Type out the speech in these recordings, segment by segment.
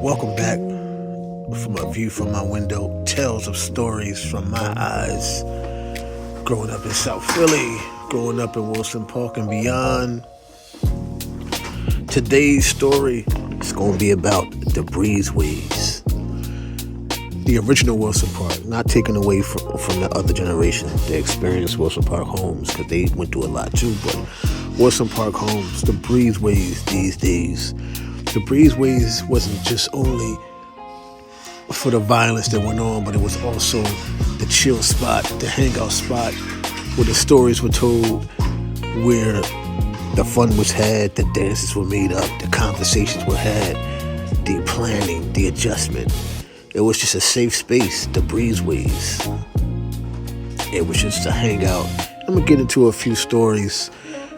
Welcome back from a view from my window. Tales of stories from my eyes. Growing up in South Philly, growing up in Wilson Park and beyond. Today's story is going to be about the breezeways. The original Wilson Park, not taken away from the other generation that experienced Wilson Park homes, because they went through a lot too, but Wilson Park homes, the breezeways these days. The breezeways wasn't just only for the violence that went on, but it was also the chill spot, the hangout spot, where the stories were told, where the fun was had, the dances were made up, the conversations were had, the planning, the adjustment. It was just a safe space, the breezeways. It was just a hangout. I'm going to get into a few stories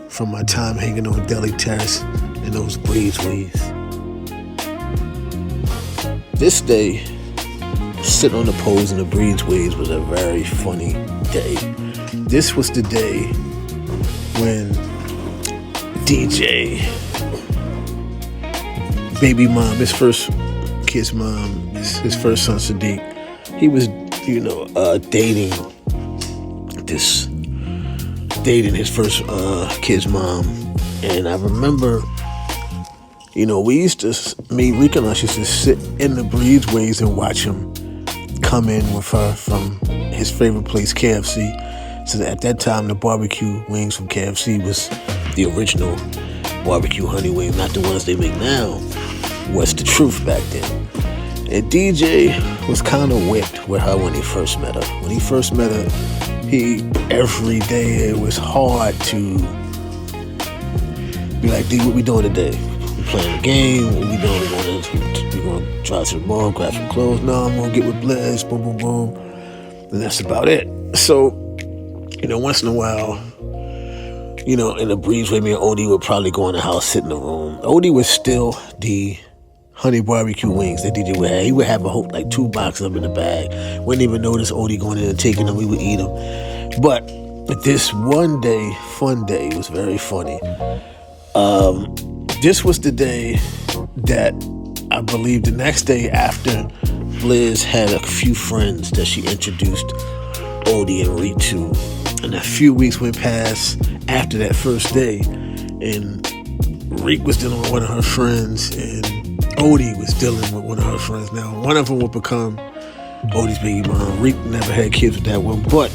from my time hanging on Deli Terrace in those breezeways. This day, sitting on the poles in the breezeways was a very funny day. This was the day when DJ, baby mom, his first kid's mom, his first son Sadiq, he was, dating his first kid's mom. And I remember, Rick and us used to sit in the breezeways and watch him come in with her from his favorite place, KFC. So at that time, the barbecue wings from KFC was the original barbecue honey wing, not the ones they make now. Was the truth back then. And DJ was kind of whipped with her when he first met her. When he first met her, every day it was hard to be like, D, what we doing today? We playing a game? What we doing? We going to drive to the mall, grab some clothes? No, I'm going to get with Blizz, boom, boom, boom. And that's about it. So, once in a while, in the breezeway, me and Odie would probably go in the house, sit in the room. Odie was still the honey barbecue wings that DJ would have. He would have like 2 boxes of them in the bag. Wouldn't even notice Odie going in and taking them. We would eat them. But this one day, fun day, it was very funny. This was the day that I believe the next day after Blizz had a few friends that she introduced Odie and Reed to. And a few weeks went past after that first day. And Reek was dealing with one of her friends, and Odie was dealing with one of her friends. Now, one of them would become Odie's baby mom. Reek never had kids with that one, but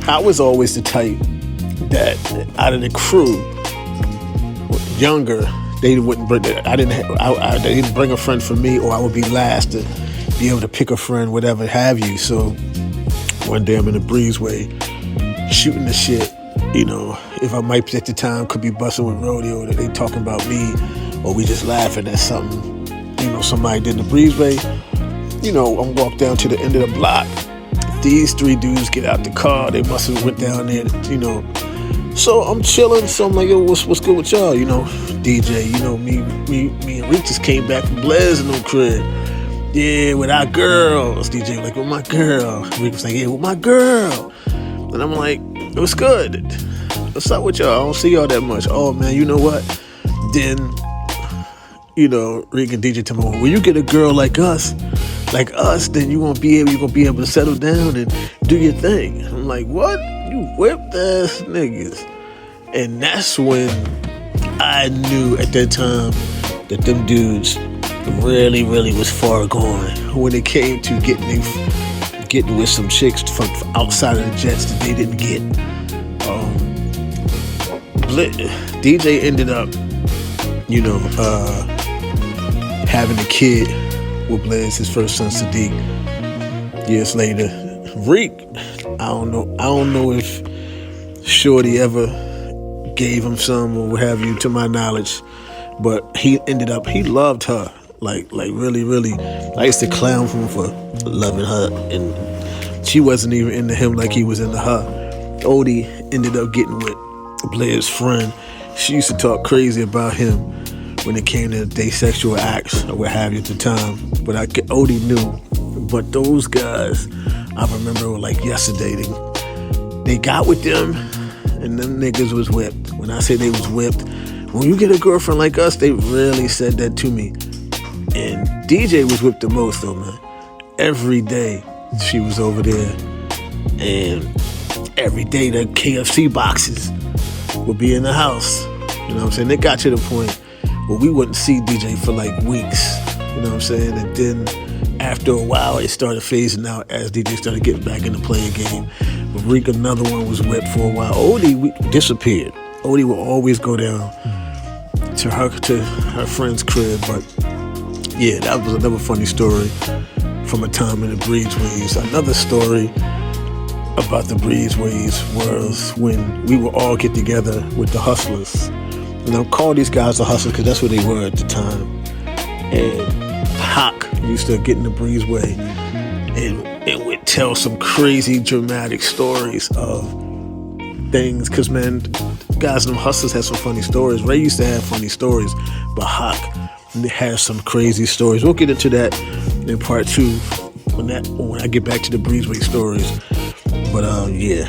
I was always the type that out of the crew, younger, they didn't bring a friend for me, or I would be last to be able to pick a friend, whatever have you. So one day I'm in the breezeway shooting the shit. If I might at the time could be busting with rodeo, that they talking about me, or we just laughing at something somebody did in the breezeway. I'm walked down to the end of the block. These 3 dudes get out the car. They must have went down there, So I'm chilling. So I'm like, yo, what's good with y'all? DJ, me and Rick just came back from Blizz in the crib. Yeah, with our girls. DJ like, with my girl. Rick was like, yeah, with my girl. And I'm like, it was good. What's up with y'all? I don't see y'all that much. Oh man, you know what? Then, Rick and DJ tell me, well, when you get a girl like us, then you're gonna be able to settle down and do your thing. I'm like, what? You whipped ass niggas. And that's when I knew at that time that them dudes really, really was far gone when it came to getting with some chicks from outside of the Jets that they didn't get. DJ ended up, having a kid with Blizz, his first son Sadiq. Years later, Reek, I don't know if Shorty ever gave him some or what have you, to my knowledge, but he loved her, like really, really. I used to clown him for loving her, and she wasn't even into him like he was into her. Odie ended up getting with Blair's friend. She used to talk crazy about him when it came to their sexual acts or what have you at the time. But Odie knew. But those guys, I remember like yesterday, they got with them, and them niggas was whipped. When I say they was whipped, when you get a girlfriend like us, they really said that to me. And DJ was whipped the most though, man. Every day she was over there, and every day the KFC boxes would be in the house. You know what I'm saying? It got to the point where we wouldn't see DJ for like weeks. You know what I'm saying? And then after a while, it started phasing out as DJ started getting back into playing game. But Reek, another one, was whipped for a while. Odie disappeared. Odie would always go down to her friend's crib. But yeah, that was another funny story from a time in the Breezeways. Another story about the Breezeways was when we would all get together with the Hustlers. And I'll call these guys the Hustlers because that's what they were at the time. And Hawk used to get in the Breezeway and would tell some crazy dramatic stories of things. Because, man, guys and them Hustlers had some funny stories. Ray used to have funny stories, but Hawk has some crazy stories. We'll get into that in part 2 when I get back to the Breezeway stories. But yeah.